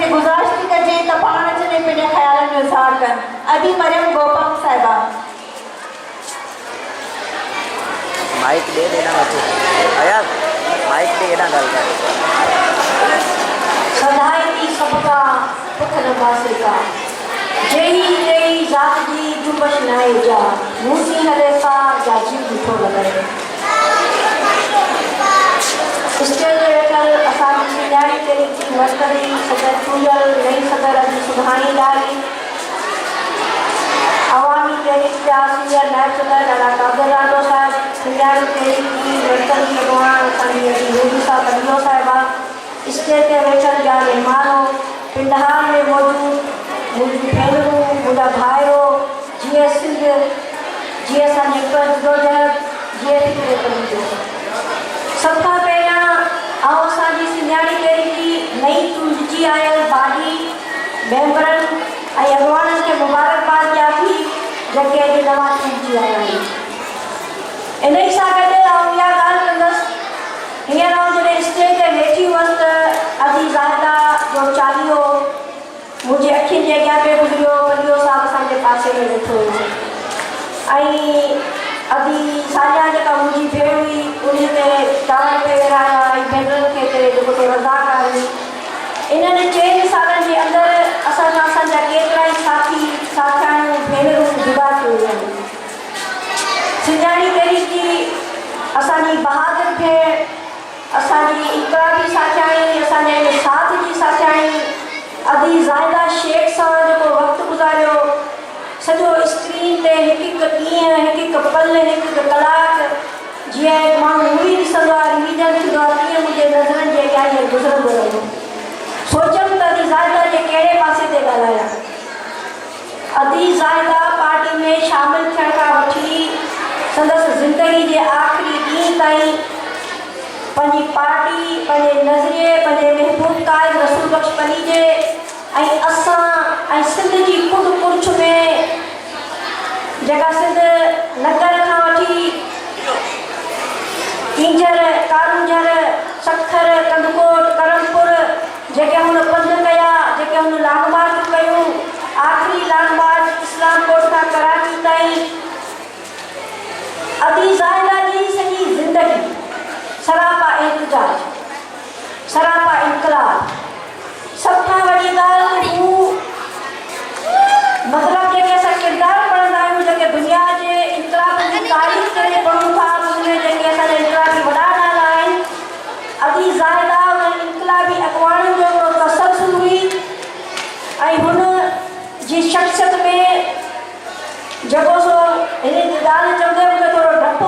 ते गुज़ारिश थी कजे त पाण जने पंहिंजे ख़्यालनि जो इज़हार कनि। अदी मरियम गोपम साहिबा। माइक दे देना बच्चे। यार माइक दे देना गल कर। सदाई थी सबका पुत्र बासे का जेही जात जी जुबश नाए जा मूसी हले सा जा जी बिठो लगे। स्टेज वेठल असांजी सिंगारी करी थी मरकरी सदर चूयल नई सदर अॼु सुभाणे ॾाढी अवामी तहरीक जा सीनियर नायब सदर ॾाढा कादर राठौर साहब सिंगारी करी थी मरकरी अॻवान असांजी मोदी साहब बलियो साहिबा स्टेज ते वेठल जा महिमानो पिंडहार में मौजूद मुंहिंजी भेनरूं मुंहिंजा भाइरो जीअं सिंध जीअं असांजे जदोजहद जीअं फिक्रे करिजो। सभ खां पहिरियां आउं असांजी सिंगारी करी थी नई चूंडिजी आयल बाडी मेंबरनि ऐं अॻवाननि खे मुबारकबाद ॾियां थी जेके अॼु नवां चूंडिजी आया आहिनि। इन ई सां गॾु आउं इहा ॻाल्हि कंदसि हींअर आउं जॾहिं स्टेज ते वेठी हुअसि त अदी ज़ाहिदा जो चालीहो मुंहिंजे अखियुनि जे अॻियां पे गुज़रियो। बलियो साहब असांजे पासे में वेठो हुयो ऐं अदी साॼा जेका मुंहिंजी भेण हुई उन ते टावर पे विराया ऐं भेनरुनि खे हिते जेको रज़ाकार हुई। इन्हनि 4 सालनि जे अंदरि असांजा केतिरा ई साथी साथियाणियूं भेनरूं जुदा थी वियूं आहिनि। सिंगारी करी थी असांजी बहादुर भेण असांजी इकराबी साथियाणी असांजे साथ जी साथियाणी अदी ज़ाहिदा शेख सां जेको वक़्तु गुज़ारियो सॼो स्क्रीन ते हिकु ॾींहुं हिकु पल हिकु कलाक जीअं माण्हू मूवी ॾिसंदो आहे रिवीजन थींदो आहे तीअं मुंहिंजे नज़रनि जे अॻियां हीअं गुज़रंदो रहियो। सोचियमि त अदी ज़ाहिदा जे कहिड़े पासे ते ॻाल्हायां। अदी ज़ाहिदा पार्टी में शामिलु थियण खां वठी संदसि ज़िंदगी जे आख़िरी ॾींहं ताईं पंहिंजी पार्टी पंहिंजे नज़रिए पंहिंजे महबूब काइद रसूल बख्श पनी जे ऐं असां ऐं सिंध जी खुद पुरछ में जेका सिंध नगर खां वठी ईंझर कारूंझर सखर कंदकोट करमपुर जेके हुन पंध कया जेके हुन लॉन्ग मार्च कयूं आख़िरी लॉन्ग मार्च इस्लामकोट खां कराची ताईं अदी ज़ाहिदा जी सॼी ज़िंदगी सरापा एहतजाज सरापा इनकलाब सभ खां वॾी ॻाल्हि हू मतिलबु जेके असां किरदार पढ़ंदा आहियूं जेके दुनिया जे इनकलाब जी तारीख़ करे पढ़ूं था उनमें जेके असांजा इनकलाबी वॾा नाला आहिनि अदी ज़ाहिदा उन इनकलाबी अॻवाननि जो हिकिड़ो तसलसल हुई ऐं हुन जी शख़्सियत में जेको सो हिन ॻाल्हि चवंदे मूंखे थोरो डपु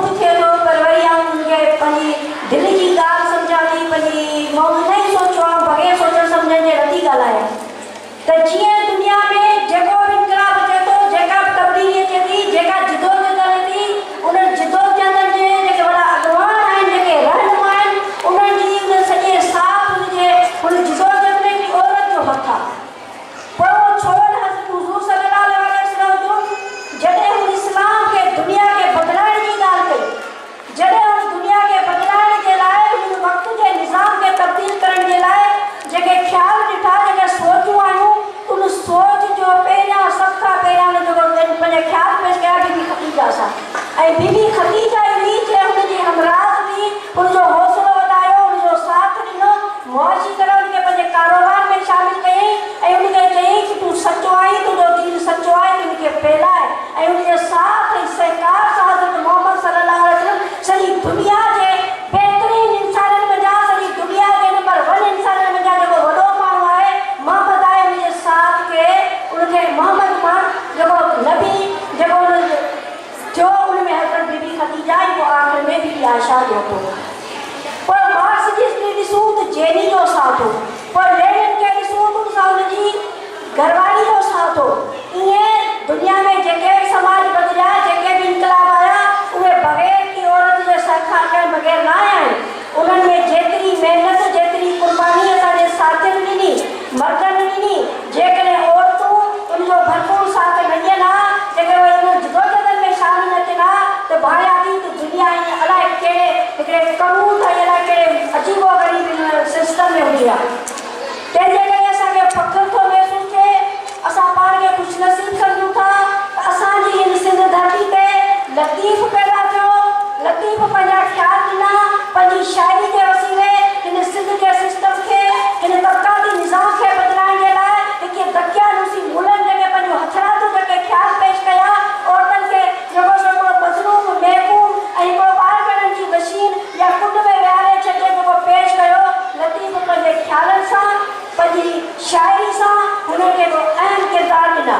उन्हें वो अहम किरदार मिला।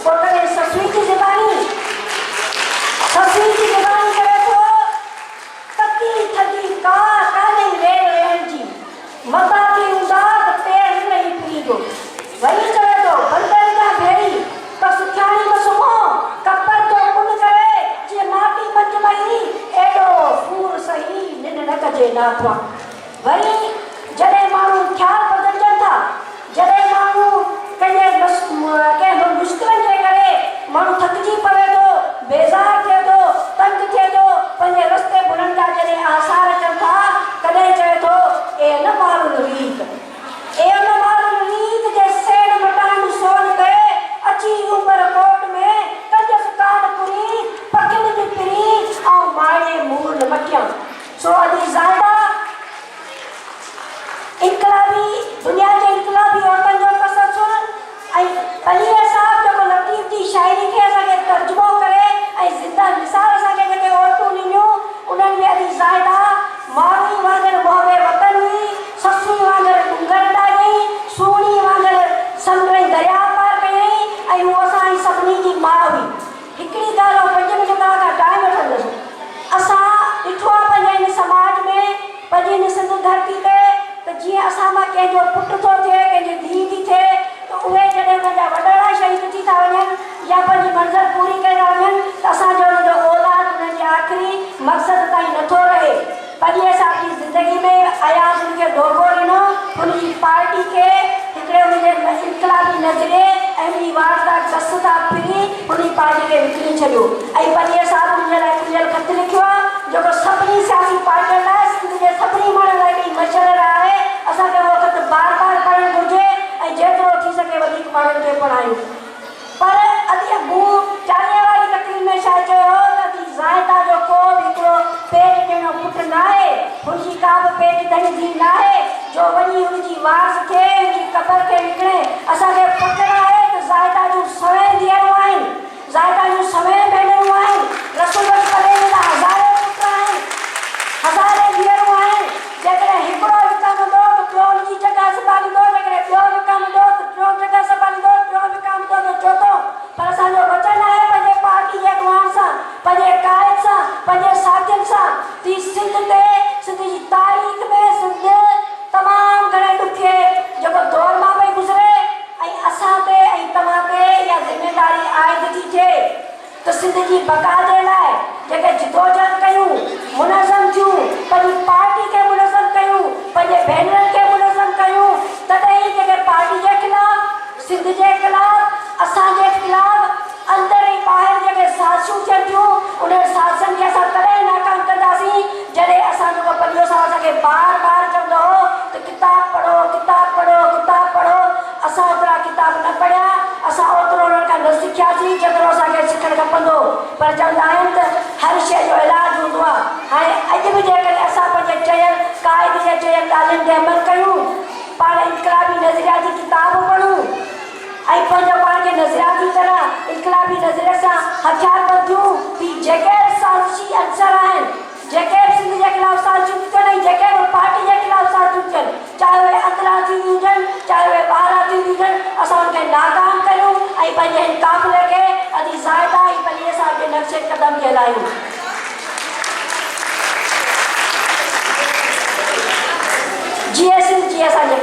वो कभी ससुई की ज़बानी करे तो तकी थकी का काले रे रहन जी मता की उदात पेड़ नहीं पीजो वही चले तो बंदर का भेड़ी पर सुख्यानी में सुमो कपर तो कुन करे जे माटी मंज मई एडो फूर सही निन न कजे नाथवा वही जड़े मानू ख्याल बदलजन था जड़े मानू कहे मुश्किल जे करे मानू थकजी पवे तो बेजार थे तो तंग थे तो पंजे रस्ते बुलंदा जड़े आसार चल था कदे चए तो ए न मारू रीत जे सेण मटान सोन करे अची उमर कोट में कंजस कान पुरी पकिन जी पिरी और माए मूल मटिया सो अदी ज़ायदा इनकलाबी दुनिया के इनकलाबी औरतन जो तसलसल आई पलिया साहब जो लतीफ जी शायरी के असांखे तर्जुमो करे आई जिंदा मिसाल असांखे जेके औरतूं ॾिनियूं उन्हनि में अदी ज़ायदा माण्हू वांगुरु मोहबे वतन हुई ससु वांगुरु डुंगर ॾाढी सुहिणी वांगुरु समुंड दरिया पार कयई ऐं उहो असांजी सभिनी जी माउ हुई। हिकिड़ी ॻाल्हि 5 मिंट खां टाइम वठंदसि असां ॾिठो आहे पंहिंजे हिन समाज में पंहिंजी हिन सिंध धरती ते त जीअं असां मां कंहिंजो पुटु थो थिए कंहिंजी धीउ थी थिए त उहे जॾहिं उनजा वॾड़ा शहीद थी था वञनि या पंहिंजी मंज़िल पूरी करे था वञनि त असांजो उनजो औलाद उनजे आख़िरी मक़सद ताईं नथो रहे। परीअ साहब जी ज़िंदगी में अयाज़ उनखे धोखो ॾिनो उनजी पार्टी खे हिकिड़े उनजे इनकलाबी नज़रिए ऐं ॿी वारदात बस था फिरी उनजी पार्टी खे विकिणी छॾियो ऐं परीअ साहब उनजे लाइ खुलियल ख़त लिखियो आहे जेको सभिनी सियासी पार्टियुनि लाइ सिंध जे सभिनी माण्हुनि लाइ हिकिड़ी मशवरो आहे असांखे उहो ख़त बार बार पढ़णु घुरिजे ऐं जेतिरो थी सघे वधीक माण्हुनि खे पढ़ायूं। पर अॼु मूं चालीहे वारी तकरीर में छा चयो त अॼु ज़ायदा जो को बि हिकिड़ो पेट ॾियणो पुटु न आहे हुनजी का बि पेट ॾियणी धीउ न आहे जो वञी हुनजी वारस खे हुनजी क़बर खे विकिणे। असांखे फ़ख़्रु आहे त ज़ायदा जूं सवें धीअरूं आहिनि ज़ायदा जूं सवें भेनरूं आहिनि रसूल करे हज़ारे पुट आहिनि हज़ारे धीअरूं आहिनि। जेकॾहिं हिकिड़ो विकामंदो त ॿियो हुनजी जॻह संभालींदो जेकॾहिं ॿियो विकामंदो त टियों जॻह संभालींदो टियों विकामंदो त चोथों। पर असांजो वचन आहे पंहिंजे पार्टी जे अॻुवान सां पंहिंजे क़ाइद सां पंहिंजे साथियुनि सां ती सिंध ते सिंध जी तारीख़ में सिंध तमामु घणे ॾुखे जेको दौर मां पई गुज़रे ऐं असां ते ऐं तव्हां ते इहा ज़िमेदारी आइद थी थिए त सिंध जी बका जे लाइ जेके जिदोजहद कयूं मुनज़म थियूं पंहिंजी पार्टी खे मुनज़म कयूं पंहिंजे भेनरुनि खे मुनज़म कयूं तॾहिं जेके पार्टी जे ख़िलाफ़ सिंध जे ख़िलाफ़ असांजे ख़िलाफ़ अंदरि ऐं ॿाहिरि जेके साज़िशूं थियनि थियूं उन्हनि साज़िशुनि खे असां तॾहिं नाकाम कंदासीं जॾहिं असां जेको पढ़ियो सां असांखे बार बार चवंदो हो त किताब पढ़ो किताब पढ़ो किताब पढ़ो। असां ओतिरा किताब न पढ़िया असां ओतिरो उन्हनि खां न सिखियासीं जेतिरो असांखे सिखणु खपंदो। पर चवंदा आहिनि त हर शइ जो इलाजु हूंदो आहे। हाणे अॼु बि जेकॾहिं असां पंहिंजे चयल क़ाइद जे चयल ॻाल्हियुनि ते अमल कयूं पाण इनकलाबी नज़रिया जी किताब पढ़ूं ऐं पंहिंजो पाण खे नज़रियाती तरह इनकलाबी नज़रिए सां हथियार बंदियूं की जेके साज़िशी अंसर आहिनि जेके सिंध जे ख़िलाफ़ साज़िशूं थियनि ऐं जेके बि पार्टी जे ख़िलाफ़ साज़िशूं थियनि चाहे उहे अंदरां थियूं हुजनि चाहे उहे ॿाहिरां थियूं हुजनि असां उनखे नाकाम कयूं ऐं पंहिंजे हिन क़ाफ़िले खे अॼु ज़ायदा ऐं पलीअ साहब जे नक्शे क़दम ते हलायूं। जीअं सिंध जीअं असांजे